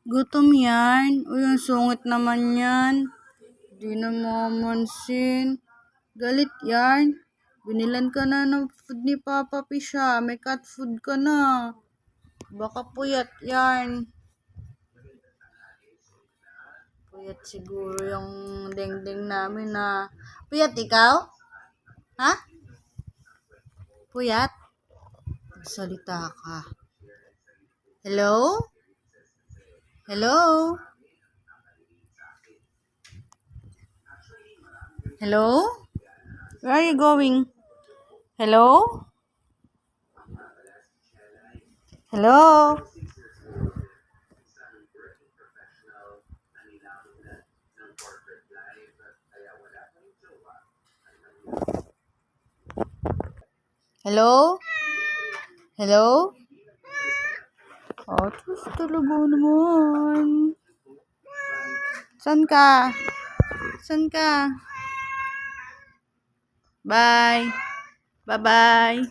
Gutom yan. Uy, ang sungit naman yan. Di na mamansin. Galit yan. Binilan ka na ng food ni Papa Pisha. May cat food ka na. Baka puyat yan. Puyat siguro yung dingding namin na. Puyat ikaw? Ha? Puyat? Salita ka. Hello? Hello? Hello? Where are you going? Hello? Hello? Hello? Hello? Atus talaga naman. San ka? San ka? Bye. Bye-bye.